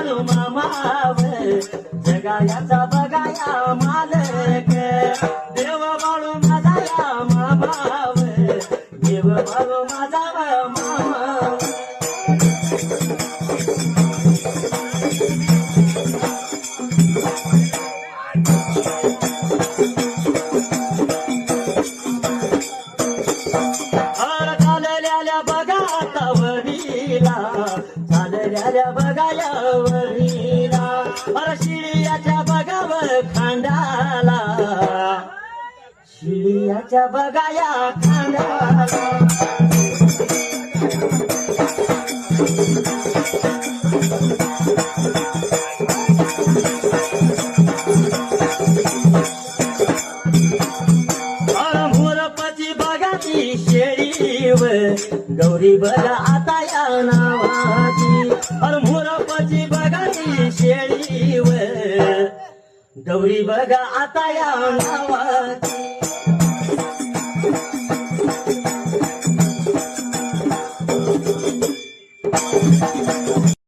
बाळू मामाव जगायाचा बघाया मालक देव बाळू माझा मामाव देव बाळू माझा मामाव चालल्याल्या बघा तवरीला चालल्याल्या बघायावरीला शिळियाच्या बघाव खांडाला शिळियाच्या बघाया खांडाला मोरपची बघाची शेळीव गौरी बघा आता या नावाची मोरपची बघाची शेळीव गौरी बघा आता या नावाची